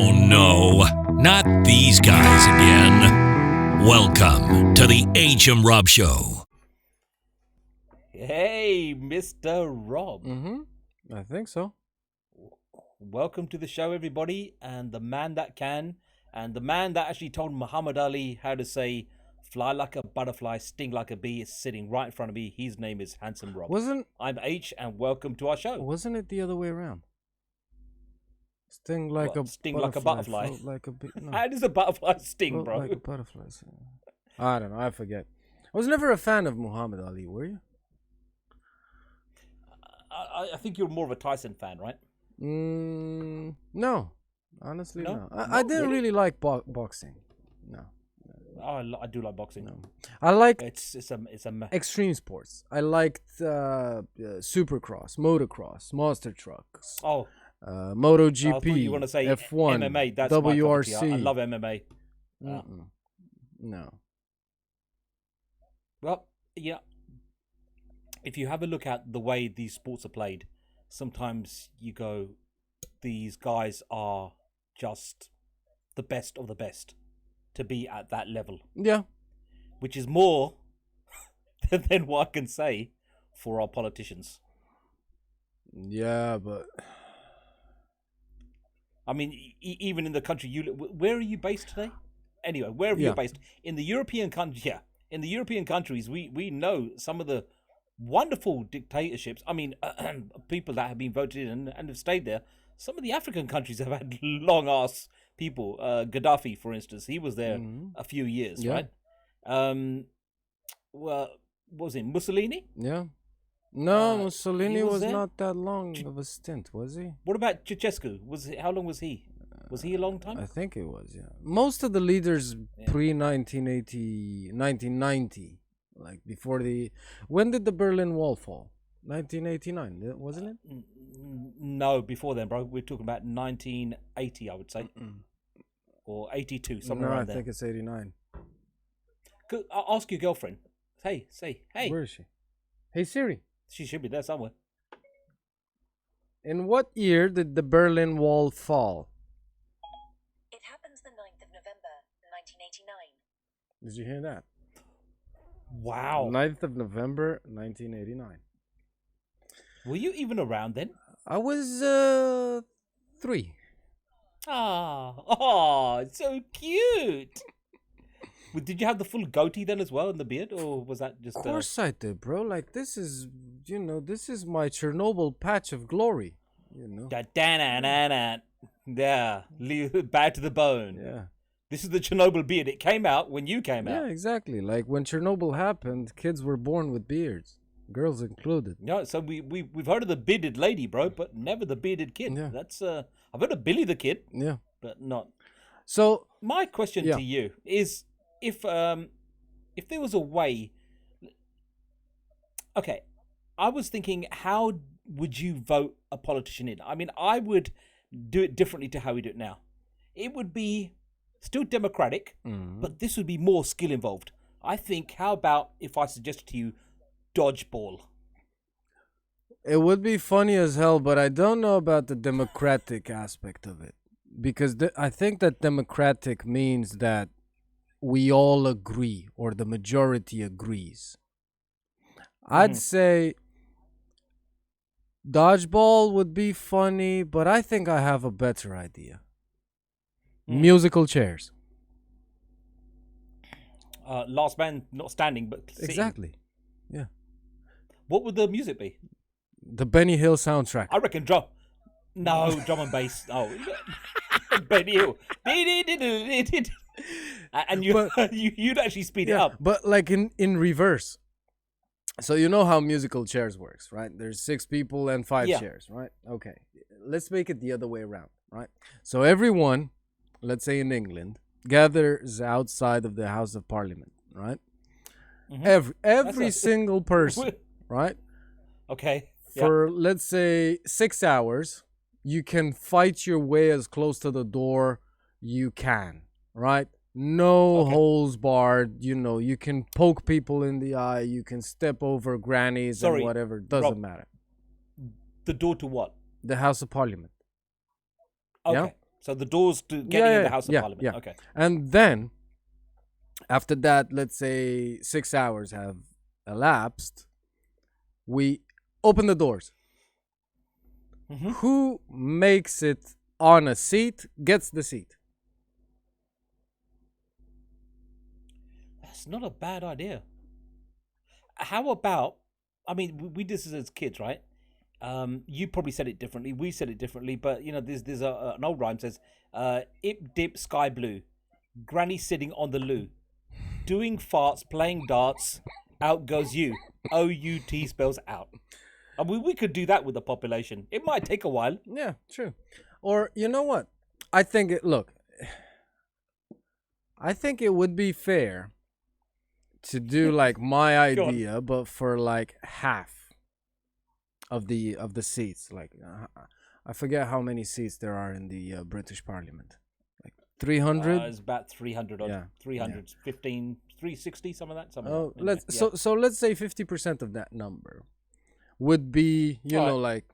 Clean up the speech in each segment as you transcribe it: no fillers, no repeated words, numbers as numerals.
Oh no, not these guys again. Welcome to the H.M. Rob Show. Hey, Mr. Rob. I think so. Welcome to the show, everybody. And the man that can, and the man that actually told Muhammad Ali how to say, fly like a butterfly, sting like a bee, is sitting right in front of me. His name is Handsome Rob. I'm H, and welcome to our show. Wasn't it the other way around? Sting like a butterfly. Float like a bee. No. How does a butterfly sting, Float bro? like a butterfly. I don't know. I forget. I was never a fan of Muhammad Ali. Were you? I think you're more of a Tyson fan, right? No. Honestly, no. I No, didn't really like boxing. No. Oh, I do like boxing. No. I like It's extreme sports. I liked supercross, motocross, monster trucks. MotoGP, I thought you want to say F1, MMA. That's WRC. I love MMA. No. Well, yeah. If you have a look at the way these sports are played, sometimes you go, these guys are just the best of the best to be at that level. Yeah. Which is more than what I can say for our politicians. Yeah, but I mean, even in the country where are you based today? Anyway, wherever you're based in the European in the European countries, we know some of the wonderful dictatorships. I mean, people that have been voted in and have stayed there. Some of the African countries have had long ass people. Gaddafi, for instance, he was there a few years, right? Well, what was it, Mussolini? Yeah. No, Mussolini was there? not that long of a stint, was he? What about Ceausescu? How long was he? Was he a long time? I think it was, yeah. Most of the leaders pre-1980, 1990, like before when did the Berlin Wall fall? 1989, wasn't it? No, before then, bro. We're talking about 1980, I would say. Or 82, somewhere around there. No, I think it's 89. I'll ask your girlfriend. Hey. Where is she? Hey, Siri. She should be there somewhere. In what year did the Berlin Wall fall? It happens the 9th of November, 1989. Did you hear that? Wow. 9th of November, 1989. Were you even around then? I was 3. So cute. Did you have the full goatee then as well and the beard, or was that just? Of course I did, bro. Like this is my Chernobyl patch of glory. Yeah, bad to the bone. Yeah. This is the Chernobyl beard. It came out when you came out. Yeah, exactly. Like when Chernobyl happened, kids were born with beards, girls included. No, so we've heard of the bearded lady, bro, but never the bearded kid. Yeah. That's I've heard of Billy the Kid. Yeah. But not. So my question to you is, if there was a way. Okay, I was thinking, how would you vote a politician in? I mean, I would do it differently to how we do it now. It would be still democratic, but this would be more skill involved. I think, how about if I suggested to you dodgeball? It would be funny as hell, but I don't know about the democratic aspect of it. Because I think that democratic means that we all agree, or the majority agrees. I'd say dodgeball would be funny, but I think I have a better idea. Musical chairs. Last man not standing, but sitting. Exactly. Yeah. What would the music be? The Benny Hill soundtrack. I reckon drum. No, drum and bass. Oh, Benny Hill. And you'd actually speed it up. But like in reverse. So you know how musical chairs works, right? There's 6 people and 5 chairs, right? Okay. Let's make it the other way around, right? So everyone, let's say in England, gathers outside of the House of Parliament, right? Every single person, right? Okay. For let's say 6 hours, you can fight your way as close to the door you can, right? No holes barred. You can poke people in the eye. You can step over grannies and whatever. Doesn't matter. The door to what? The House of Parliament. Okay. Yeah? So the doors to getting in the House of Parliament. Yeah. Okay. And then, after that, let's say 6 hours have elapsed, we open the doors. Mm-hmm. Who makes it on a seat gets the seat. That's not a bad idea. How about, I mean, we did this as kids, right? You probably said it differently. We said it differently, but you know, there's an old rhyme says, "Ip dip sky blue, granny sitting on the loo, doing farts, playing darts, out goes you. O-U-T spells out." I mean, we could do that with the population. It might take a while. Yeah, true. Or you know what? I think it would be fair to do like my idea, but for like half of the seats. Like I forget how many seats there are in the British Parliament. Like 300. It's about 300 odd. Yeah. 300, 15, 360, some of that. Oh, so let's say 50% of that number would be, you know, like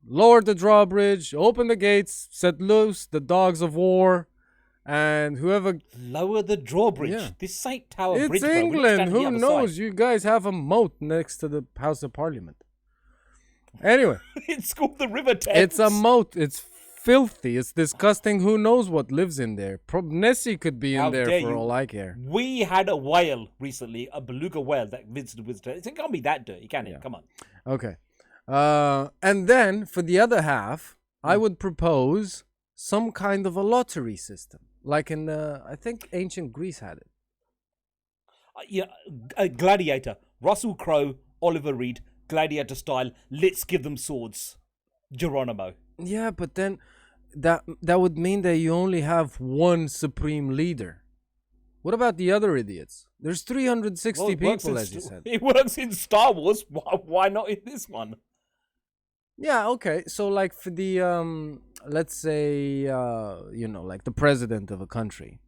lower the drawbridge, open the gates, set loose the dogs of war, and whoever lower the drawbridge. Yeah. This Saint Tower it's Bridge. Bro. England. Who knows? You guys have a moat next to the House of Parliament. Anyway, It's called the River Thames. it's a moat. It's filthy. It's disgusting. Who knows what lives in there? Nessie could be in How there dare for you. all I care. We had a whale recently, a beluga whale that visited with us. It can't be that dirty, can it? Yeah. Come on. Okay. And then for the other half, I would propose some kind of a lottery system, like in I think ancient Greece had it. Yeah, a gladiator. Russell Crowe, Oliver Reed, gladiator style. Let's give them swords. Geronimo. Yeah, but then that would mean that you only have one supreme leader. What about the other idiots? There's 360 Well, it works people, in as you said. It works in Star Wars. Why not in this one? Yeah, okay. So like for the let's say you know, like the president of a country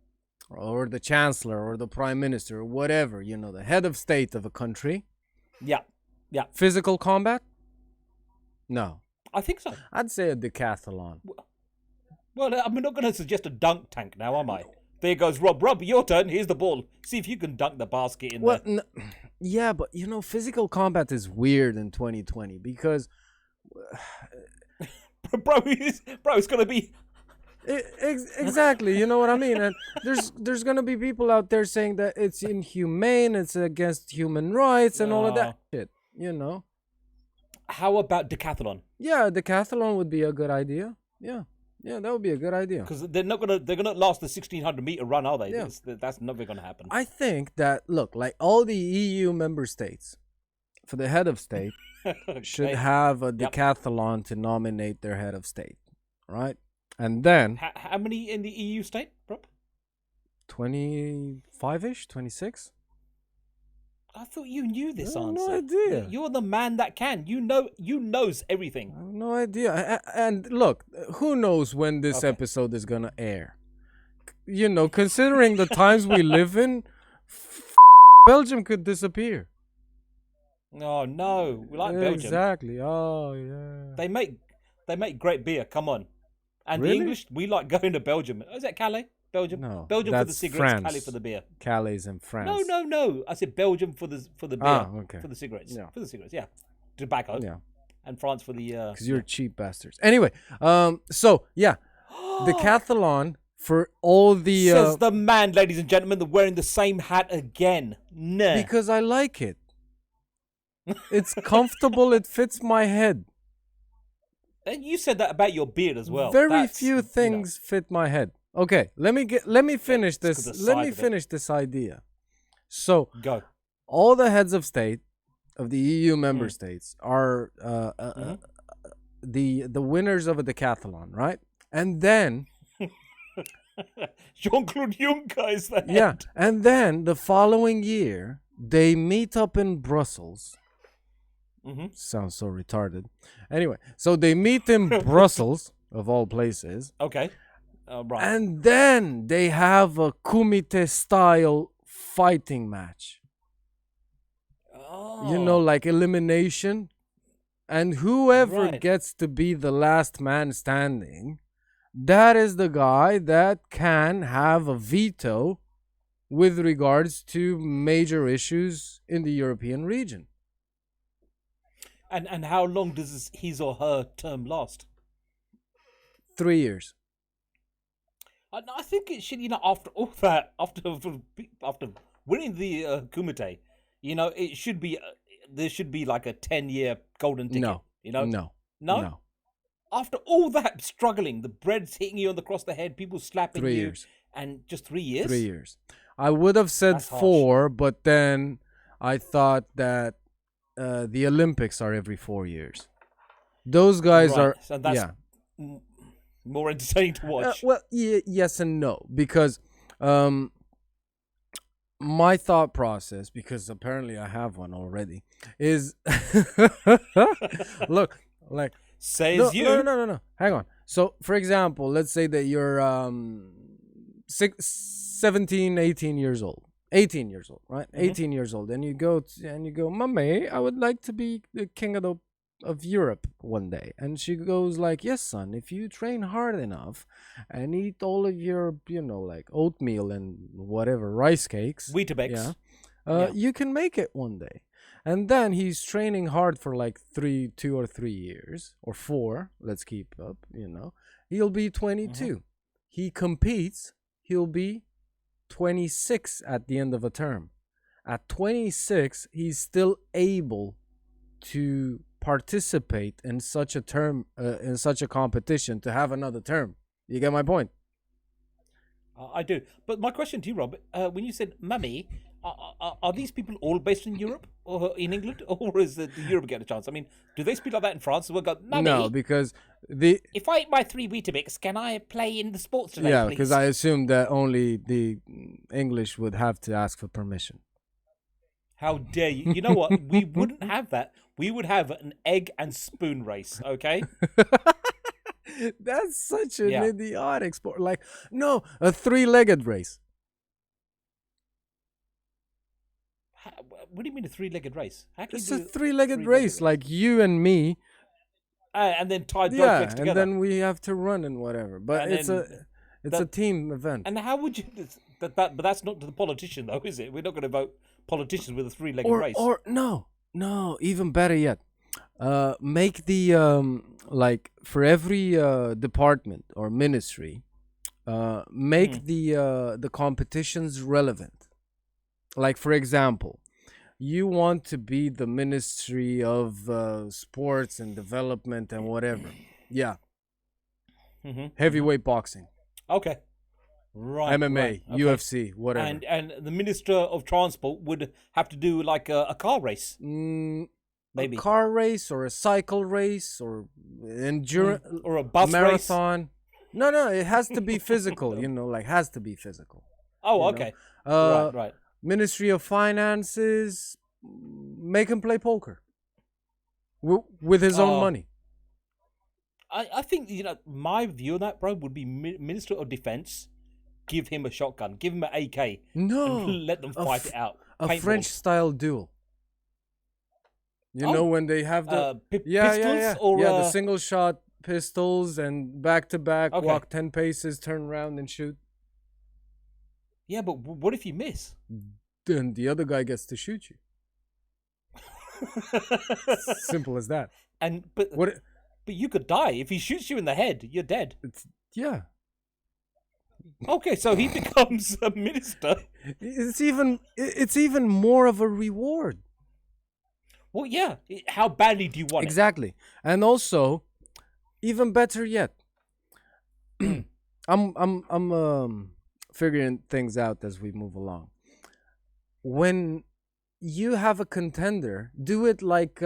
or the chancellor or the prime minister or whatever, you know, the head of state of a country. Yeah. Yeah. Physical combat? No. I think so. I'd say a decathlon. Well, I'm not going to suggest a dunk tank now, am I? There goes Rob. Rob, your turn. Here's the ball. See if you can dunk the basket in Well, there. yeah, but you know, physical combat is weird in 2020 because Bro, it's going to be... exactly, you know what I mean? And there's going to be people out there saying that it's inhumane, it's against human rights and all of that shit, you know? How about decathlon? Yeah, decathlon would be a good idea. Yeah, that would be a good idea. Because they're gonna last the 1,600-meter run, are they? Yeah. That's never gonna happen. I think that, look, like all the EU member states, for the head of state, should have a decathlon to nominate their head of state, right? And then How many in the EU state, Rob? 25-ish, 26. I thought you knew this I have answer. no idea. You're the man that can. You knows everything. I have no idea. And look, who knows when this Okay. episode is gonna air? You know, considering the times we live in, Belgium could disappear. Oh no, we like Belgium. Exactly. Oh yeah. They make great beer. Come on. And Really? the English, we like going to Belgium. Is that Calais? Belgium? No, Belgium for the that's cigarettes, France. Calais for the beer. Calais is in France. No. I said Belgium for the beer. Ah, okay. For the cigarettes. Yeah. For the cigarettes, yeah. Tobacco. Yeah. And France for the Because you're cheap bastards. Anyway, so yeah, decathlon for all the says the man, ladies and gentlemen, that wearing the same hat again. Nah. because I like it. It's comfortable. It fits my head. And you said that about your beard as well. Very That's, few things fit my head. Okay, let me finish it's 'cause this. the Let side me of it. finish this idea. So, Go. all the heads of state of the EU member states are the winners of a decathlon, right? And then Jean-Claude Juncker is the head. yeah, and then the following year they meet up in Brussels. Sounds so retarded. Anyway, so they meet in Brussels, of all places. Okay. Right. And then they have a kumite style fighting match. Oh. You know, like elimination. And whoever Right. gets to be the last man standing, that is the guy that can have a veto with regards to major issues in the European region. And how long does his or her term last? 3 years. I think it should, after all that, after winning the Kumite, it should be there should be like a 10-year golden ticket. No. No. No. After all that struggling, the bread's hitting you across the head, people slapping 3 you, years. and just 3 years. 3 years. I would have said That's harsh. 4, but then I thought that the Olympics are every 4 years. Those guys Right, are so that's more entertaining to watch. well, yes and no, because my thought process, because apparently I have one already, is look, like Says you. No. Hang on. So, for example, let's say that you're 17, 18 years old. 18 years old, right? 18 years old, and you go, Mommy, I would like to be the king of Europe one day. And she goes like, yes, son, if you train hard enough and eat all of your, like oatmeal and whatever, rice cakes. Weetabix. You can make it one day. And then he's training hard for like 2 or 3 years, or 4, let's keep up, He'll be 22. He competes, he'll be 26 at the end of a term. At 26, he's still able to participate in such a term, in such a competition, to have another term. You get my point? I do. But my question to you, Rob, when you said mummy, are these people all based in Europe or in England, or is the Europe get a chance? I mean, do they speak like that in France? We'll go, mummy. No, because if I eat my 3 Weetabix, can I play in the sports today? Yeah, please? because I assumed that only the English would have to ask for permission. How dare you? You know what? We wouldn't have that. We would have an egg and spoon race, okay? That's such an idiotic sport. Like, no, a 3-legged race. What do you mean a 3-legged race? It's a 3-legged race, like you and me. And then tie both legs together. And then we have to run and whatever. But it's a team event. And how would you? But that's not to the politician, though, is it? We're not going to vote politicians with a 3-legged race. Or no, even better yet. Make the like for every department or ministry, make the competitions relevant. Like, for example, you want to be the Ministry of Sports and Development and whatever. Yeah. Heavyweight boxing. Okay. Right. MMA, right. Okay. UFC, whatever. And the Minister of Transport would have to do like a car race. Maybe. A car race or a cycle race or endurance or a bus marathon. Race. No, it has to be physical, has to be physical. Oh, okay. Right. Ministry of Finances, make him play poker with his own money. I think, my view on that, bro, would be Minister of Defense, give him a shotgun, give him an AK. No. And let them fight it out. A French-style duel. You know when they have the... pistols? Or, the single-shot pistols and back-to-back, walk 10 paces, turn around and shoot. Yeah, but what if you miss? Then the other guy gets to shoot you. Simple as that. But you could die. If he shoots you in the head, you're dead. Yeah. Okay, so he becomes a minister. It's even more of a reward. Well, yeah. How badly do you want it? Exactly. And also, even better yet, I'm figuring things out as we move along. When you have a contender, do it like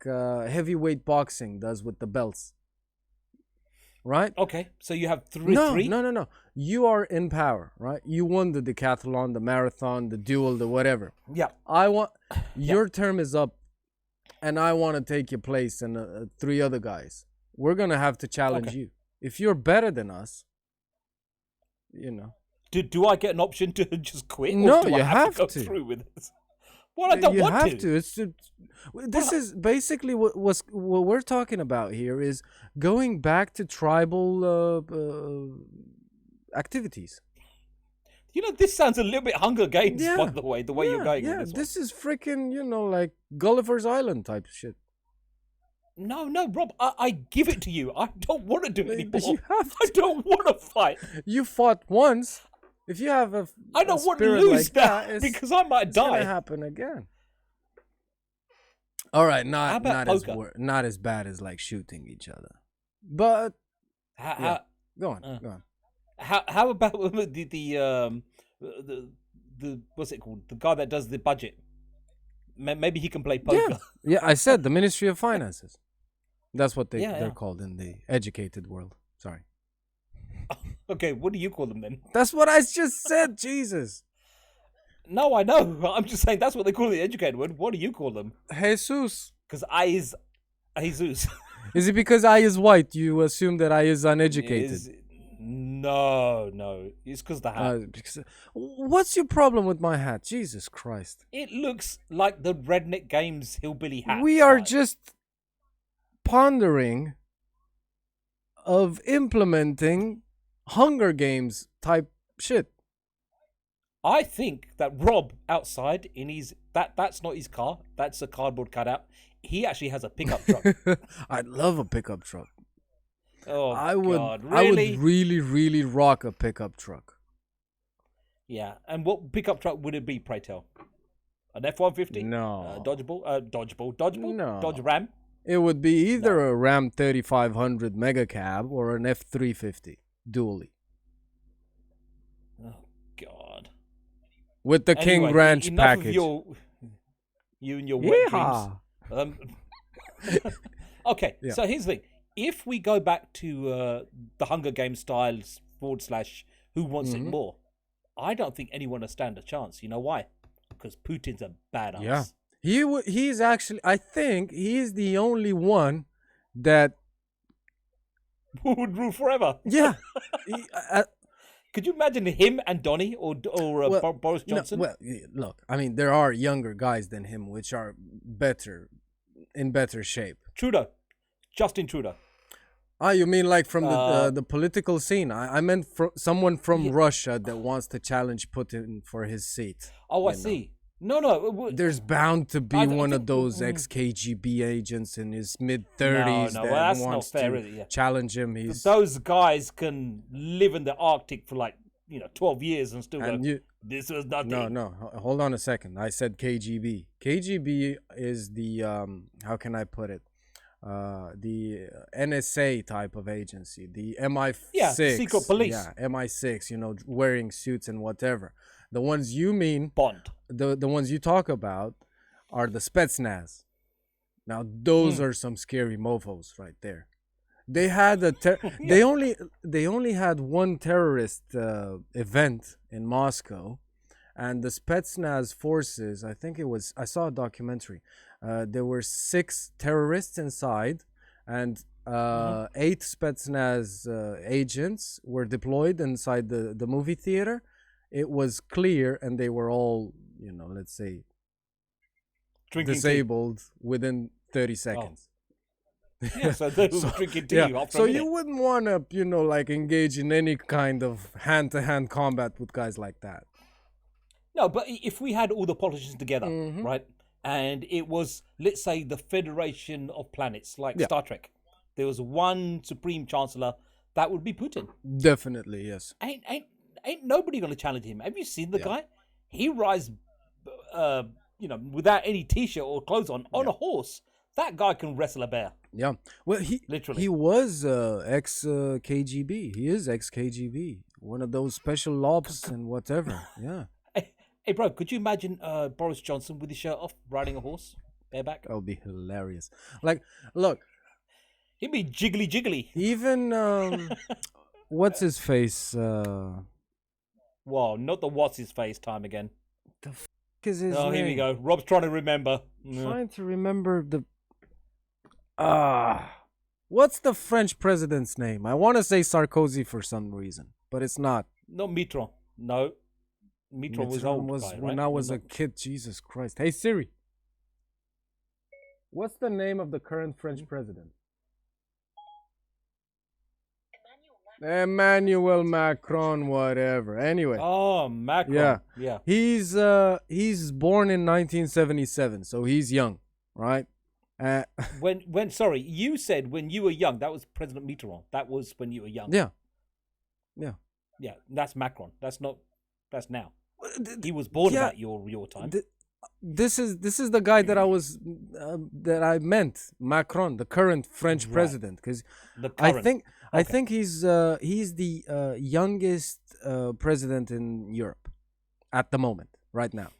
heavyweight boxing does with the belts, right? Okay, so you have three. No. You are in power, right? You won the decathlon, the marathon, the duel, the whatever. Yeah. Your term is up, and I want to take your place and 3 other guys. We're gonna have to challenge you. If you're better than us, Do I get an option to just quit? No, or do you I have to go to. through with this? Well, I don't You want have to. This is basically what we're talking about here is going back to tribal activities. This sounds a little bit Hunger Games, by Yeah. the way you're going with this one. This is freaking, like Gulliver's Island type shit. No, Rob, I give it to you. I don't want to do it anymore. But you have I don't want to fight. You fought once. If you have I don't want to spirit lose like that because I might it's gonna die. happen again. All right, How about poker? not as bad as like shooting each other, but go on. How about the what's it called? The guy that does the budget. Maybe he can play poker. Yeah, I said the Ministry of Finances. That's what they're Yeah. called in the educated world. Sorry. Okay, what do you call them then? That's what I just said. Jesus. No, I know. I'm just saying that's what they call the educated word. What do you call them? Jesus. Because I is Jesus. Is it because I is white? You assume that I is uneducated? No. It's because the hat. What's your problem with my hat? Jesus Christ. It looks like the Redneck Games hillbilly hat. We are just pondering of implementing Hunger Games type shit. I think that Rob outside in that's not his car. That's a cardboard cutout. He actually has a pickup truck. I'd love a pickup truck. Oh, God, I would really? really, really rock a pickup truck. Yeah, and what pickup truck would it be, pray tell? An F-150? No. Dodgeable? No. Dodge Ram? It would be either a Ram 3500 Mega Cab or an F-350 dually. Oh, God. With the King Anyway, Ranch enough package. Of you and your wet Yeehaw. dreams. Okay, Yeah. so here's the thing. If we go back to the Hunger Games styles / who wants it more, I don't think anyone will stand a chance. You know why? Because Putin's a badass. Yeah. He's actually, I think he's the only one that, Who would rule forever? yeah. Could you imagine him and Donny or Boris Johnson? Look, I mean, there are younger guys than him which are in better shape. Trudeau. Justin Trudeau. You mean like from the political scene? I meant someone from Russia that wants to challenge Putin for his seat. Oh, I see. No. There's bound to be one of those ex-KGB agents in his mid-30s well, that that's wants not fair, to is it? Yeah. challenge him. Those guys can live in the Arctic for 12 years and still go, this was nothing. No, hold on a second. I said KGB. KGB is the, how can I put it? The NSA type of agency, the MI6. Yeah, secret police. Yeah, MI6, wearing suits and whatever. The ones you mean, Bond. the ones you talk about are the Spetsnaz. Now, those are some scary mofos right there. They had they only had one terrorist event in Moscow, and the Spetsnaz forces, I saw a documentary. There were 6 terrorists inside, and 8 Spetsnaz agents were deployed inside the movie theater. It was clear, and they were all, let's say, Drinking disabled within 30 seconds. Yeah, so they were drinking tea after So a minute. you wouldn't want to, engage in any kind of hand-to-hand combat with guys like that. No, but if we had all the politicians together, right, and it was, let's say, the Federation of Planets, like Star Trek, there was one Supreme Chancellor, that would be Putin. Definitely, yes. Ain't nobody going to challenge him. Have you seen the guy? He rides, without any t-shirt or clothes on a horse. That guy can wrestle a bear. Yeah. Well, he was ex-KGB. He is ex-KGB. One of those special ops and whatever. Yeah. Hey, bro, could you imagine Boris Johnson with his shirt off, riding a horse, bareback? That would be hilarious. Like, look. He'd be jiggly. Even, what's his face? Well, not the what's his face time again. The is his name? Here we go. Rob's trying to remember. Trying to remember the... what's the French president's name? I want to say Sarkozy for some reason, but it's not. Not Mitterrand. No. Mitterrand was Mitterrand old was guy, when right? I was a kid. Jesus Christ. Hey Siri, what's the name of the current French president? Emmanuel Macron, whatever. Anyway, Oh, Macron. Yeah. he's born in 1977, so he's young, right? Uh, Sorry, you said when you were young, that was President Mitterrand. That was when you were young. yeah. Yeah, that's Macron. That's now. He was born Yeah. about your time. This is the guy that I meant, Macron, the current French Right. president, because The I current. think he's the youngest president in Europe at the moment, right now.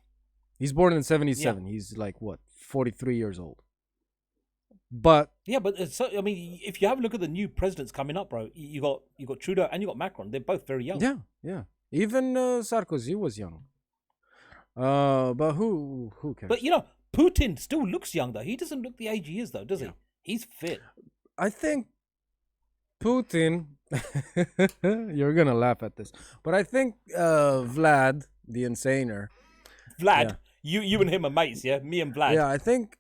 He's born in 77. He's like what, 43 years old. But Yeah, but I mean, if you have a look at the new presidents coming up, bro, you got Trudeau and you got Macron. They're both very young. yeah. Even Sarkozy was young. But who cares? But Putin still looks young though. He doesn't look the age he is though, does he? He's fit. I think Putin, you're gonna laugh at this, but I think Vlad, the insaner. Vlad, you and him are mates, yeah? Me and Vlad. Yeah, I think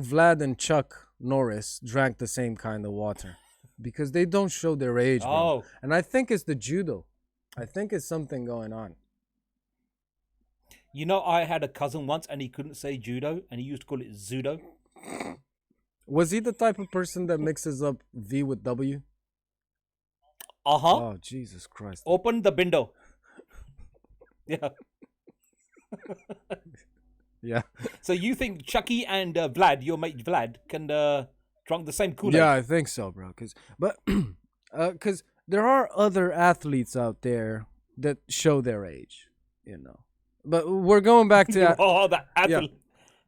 Vlad and Chuck Norris drank the same kind of water because they don't show their age, bro. Oh. And I think it's the judo. I think it's something going on. I had a cousin once and he couldn't say judo and he used to call it zudo. Was he the type of person that mixes up V with W? Uh-huh. Oh, Jesus Christ. Open the window. Yeah. Yeah. So you think Chucky and Vlad, your mate Vlad, can drink the same Kool-Aid? Yeah, I think so, bro. Because there are other athletes out there that show their age, But we're going back to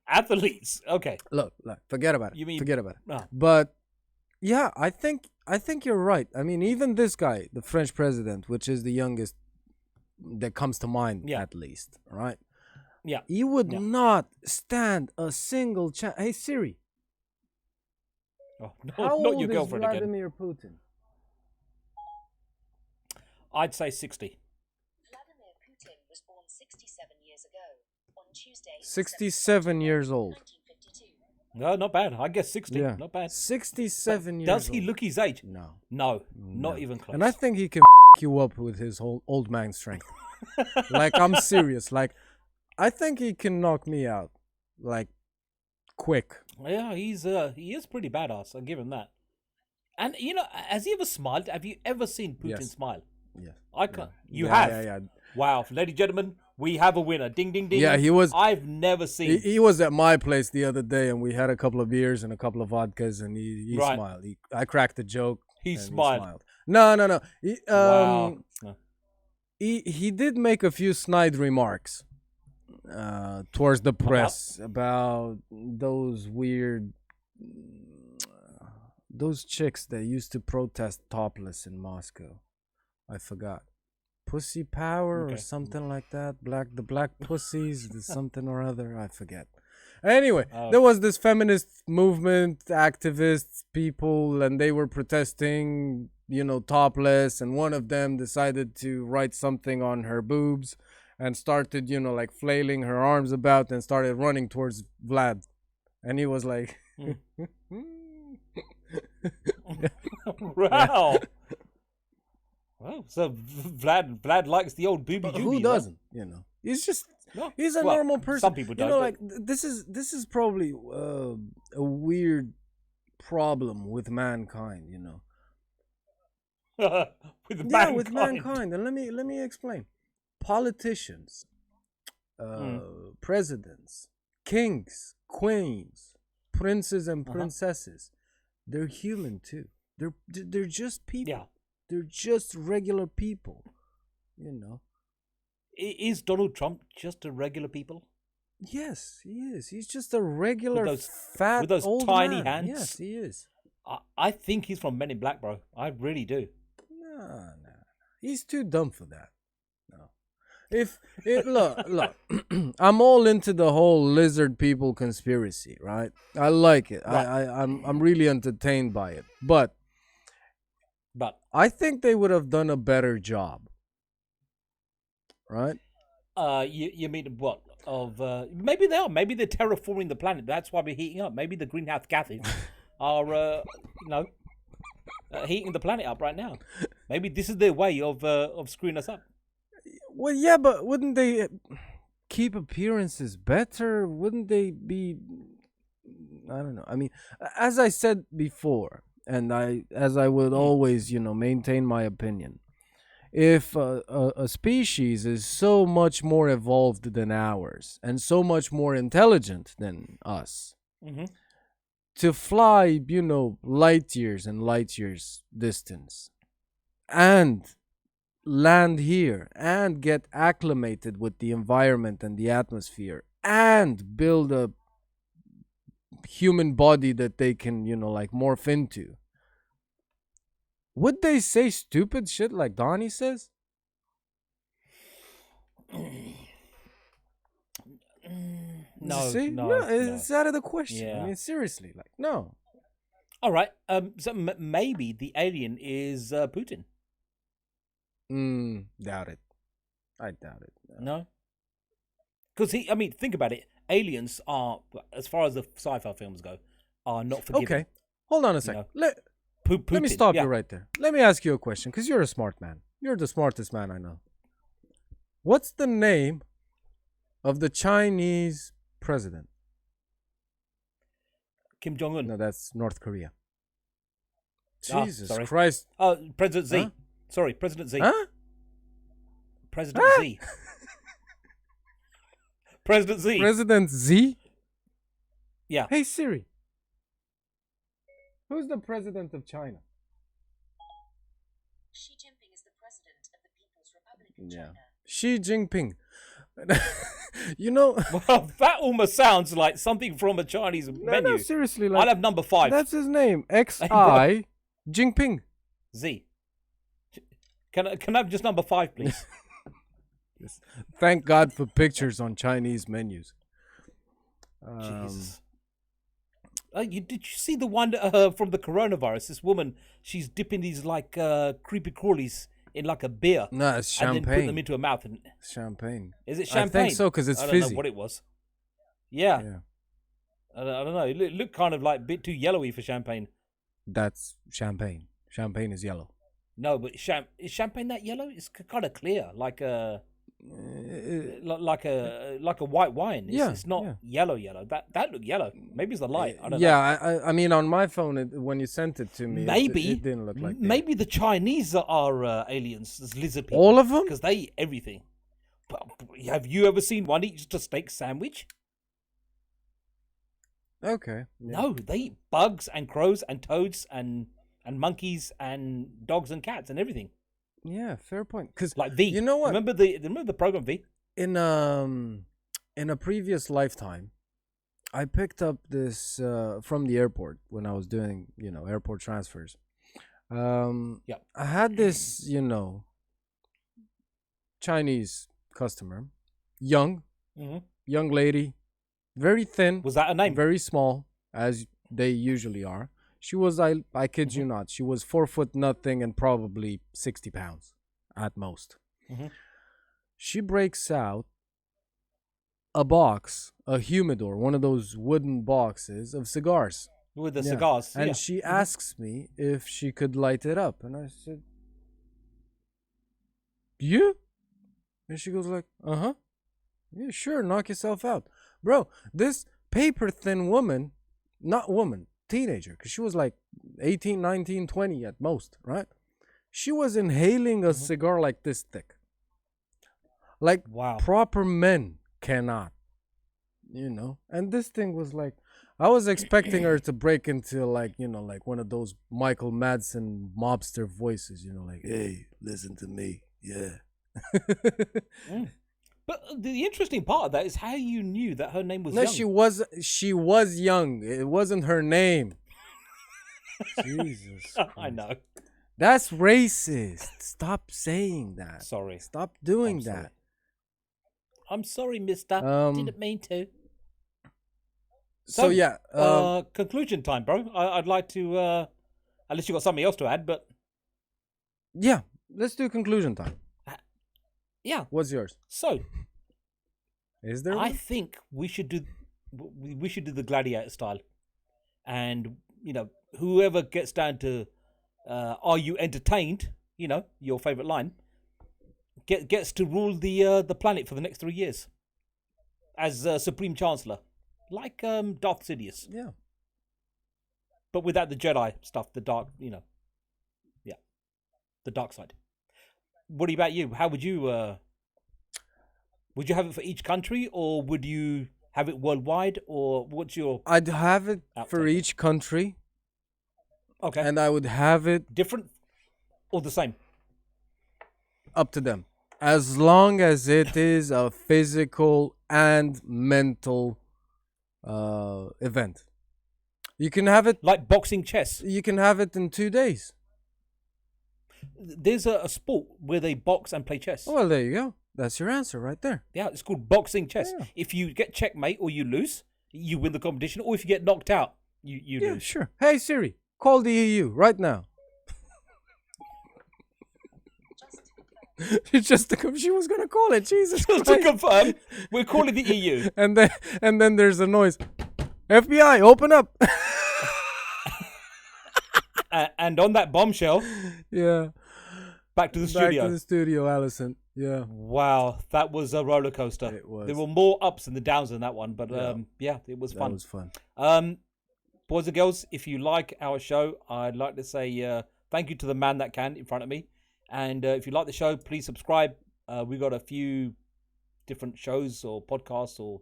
athletes. Okay. look, forget about it. You mean- forget about it. Oh. But yeah, I think you're right. I mean, even this guy, the French president, which is the youngest that comes to mind, at least, right? Yeah. He would not stand a single chance. Hey Siri, Oh, how not old your is girlfriend again. Vladimir Putin? I'd say 60. Vladimir Putin was born 67 years ago on Tuesday. 67 years old. 1952. No, not bad. I guess 60. Yeah, Not bad. 67 years. Does he old. look his age? No. No, not even close. And I think he can you up with his whole old man strength. Like, I'm serious. Like, I think he can knock me out, like, quick. Yeah, he is pretty badass. I'll give him that. And has he ever smiled? Have you ever seen Putin Yes. smile? Yeah. I can't. You Yeah, have. yeah. Wow, ladies and gentlemen, we have a winner. Ding, ding, ding. Yeah, he was- I've never seen. He was at my place the other day, and we had a couple of beers and a couple of vodkas, and he Right. smiled. I cracked a joke. He and smiled. No. Wow. He did make a few snide remarks towards the press about those weird those chicks that used to protest topless in Moscow. I forgot. Pussy power or Okay. something like that. The black pussies, something or other. I forget. Anyway, Oh. there was this feminist movement, activists, people, and they were protesting, topless. And one of them decided to write something on her boobs and started, like flailing her arms about and started running towards Vlad. And he was like, Wow. Well, so Vlad likes the old booby But doobie. who huh? doesn't? He's a Well, normal person. some people don't, Like this is probably a weird problem with mankind. with Yeah, mankind. with mankind. And let me explain. Politicians, presidents, kings, queens, princes and princesses, they're human too. They're just people. Yeah. They're just regular people. Is Donald Trump just a regular people? Yes, he is. He's just a regular those- fat with those old tiny man. hands? Yes, he is. I think he's from Men in Black, bro. I really do. No. He's too dumb for that. No. Look, I'm all into the whole lizard people conspiracy, right? I like it. Right. I'm really entertained by it. But But I think they would have done a better job. Right? You mean what? Of maybe they are. Maybe they're terraforming the planet. That's why we're heating up. Maybe the greenhouse gases are, heating the planet up right now. Maybe this is their way of screwing us up. Well, yeah, but wouldn't they keep appearances better? Wouldn't they be? I don't know. I mean, as I said before, and as I would always, maintain my opinion. If a species is so much more evolved than ours and so much more intelligent than us, to fly, light years and light years distance and land here and get acclimated with the environment and the atmosphere and build a human body that they can, morph into. Would they say stupid shit like Donnie says? No, See? no, it's out of the question. Yeah. I mean, seriously, no. All right. So maybe the alien is Putin. Doubt it. I doubt it. No. Because think about it. Aliens are, as far as the sci-fi films go, are not forgiving. Okay, hold on a second. Let me stop you right there. Let me ask you a question, because you're a smart man. You're the smartest man I know. What's the name of the Chinese president? Kim Jong-un. No, that's North Korea. Jesus sorry. Christ. President Z. Huh? Sorry, President Z. Huh? President Z. President Z. President Z? Yeah. Hey Siri. Who's the president of China? Xi Jinping is the president of the People's Republic of China. Xi Jinping. Well, that almost sounds like something from a Chinese menu. No, seriously. I'll have number 5. That's his name. Xi Jinping. Z. Can I have just number 5, please? Yes. Thank God for pictures on Chinese menus. Jesus. Did you see the one from the coronavirus? This woman, she's dipping these creepy crawlies in like a beer. No, it's champagne. And then put them into her mouth. And champagne. Is it champagne? I think so, because it's fizzy. I fizzy. don't know what it was. Yeah. I don't know. It looked kind of like a bit too yellowy for champagne. That's champagne. Champagne is yellow. No, but is champagne that yellow? It's kind of clear, like a white wine. It's not yellow. That looked yellow. Maybe it's the light. I don't know. I mean, on my phone, when you sent it to me, maybe it didn't look like that. Maybe the Chinese are aliens, as lizard people. All of them? Because they eat everything. But have you ever seen one eat just a steak sandwich? Okay. Yeah. No, they eat bugs and crows and toads and monkeys and dogs and cats and everything. Yeah, fair point. Because like V. You know what? Remember the program V? In a previous lifetime, I picked up this from the airport when I was doing airport transfers. I had this Chinese customer, young lady, very thin. Was that a name? Very small, as they usually are. She was, I kid you not, she was 4 foot nothing and probably 60 pounds at most. She breaks out a box, a humidor, one of those wooden boxes of cigars. With the cigars. And she asks me if she could light it up. And I said, you? And she goes like, uh-huh. Yeah, sure, knock yourself out. Bro, this paper-thin woman, teenager, because she was like 18, 19, 20 at most, right? She was inhaling a cigar like this thick. Like proper men cannot, And this thing was like, I was expecting her to break into like one of those Michael Madsen mobster voices, like, hey, listen to me. Yeah. But the interesting part of that is how you knew that her name was young. She was young. It wasn't her name. Jesus Christ. I know. That's racist. Stop saying that. Sorry. Stop doing that. I'm sorry, mister. Didn't mean to. So yeah. Conclusion time, bro. I'd like to, unless you got something else to add, but. Yeah, let's do conclusion time. Yeah. What's yours? So, Is there I one? think we should do the gladiator style, and whoever gets down to are you entertained? Your favorite line gets to rule the planet for the next 3 years as Supreme Chancellor, like Darth Sidious, Yeah. but without the Jedi stuff, the dark, yeah, the dark side. What about you? How would you have it for each country, or would you have it worldwide, or what's your I'd have it for outtake? each country, Okay, and I would have it different or the same? up to them. As long as it is a physical and mental event. You can have it Like boxing, chess. in 2 days. There's a sport where they box and play chess. Well, there you go. That's your answer right there. Yeah, it's called boxing chess. Yeah. If you get checkmate or you lose, you win the competition, or if you get knocked out, you Yeah, lose. sure. Hey Siri, call the EU right now. Just to confirm. She was gonna call it. Jesus Just to Christ. confirm, we're calling the EU. And then there's a noise. FBI, open up. And on that bombshell, Yeah. back to the Back studio. to the studio, Allison. Yeah. Wow, that was a roller coaster. It was. There were more ups than the downs in that one, but Yeah. it was That fun. was fun. Boys and girls, if you like our show, I'd like to say thank you to the man that can in front of me. And if you like the show, please subscribe. We've got a few different shows or podcasts or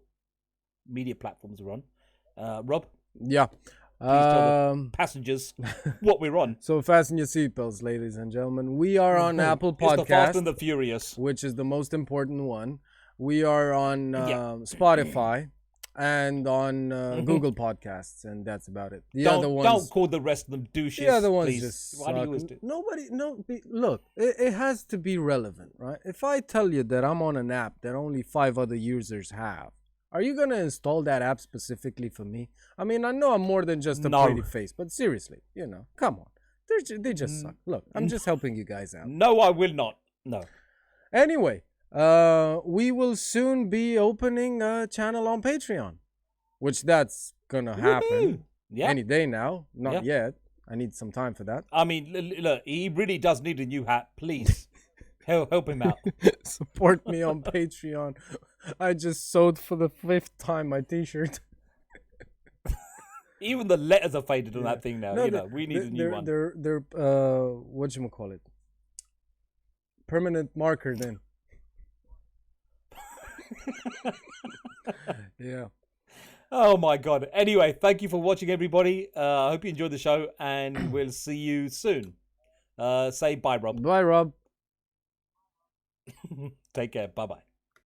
media platforms we're on. Rob, Yeah. tell passengers what we're on. So fasten your seatbelts, ladies and gentlemen. We are on Apple It's the Fast Podcast, and the Furious. which is the most important one. We are on Spotify and on Google Podcasts, and that's about it. The other ones, Don't call the rest of them douches. the other ones please. just Why do you suck. always do? Look, it has to be relevant, right? If I tell you that I'm on an app that only 5 other users have, are you gonna install that app specifically for me? I mean, I know I'm more than just a No. pretty face, but seriously, come on. They just suck. Look, I'm just helping you guys out. No, I will not. No. Anyway, we will soon be opening a channel on Patreon, which that's gonna happen Woohoo! Yeah. any day now. Not Yeah. yet. I need some time for that. I mean, look, he really does need a new hat. Please help him out. Support me on Patreon. I just sewed for the 5th time my T-shirt. Even the letters are faded on that thing now. No, We need a new one. They're whatchamacallit? Permanent marker then. Yeah. Oh my god. Anyway, thank you for watching, everybody. I hope you enjoyed the show, and we'll see you soon. Say bye, Rob. Bye, Rob. Take care. Bye bye.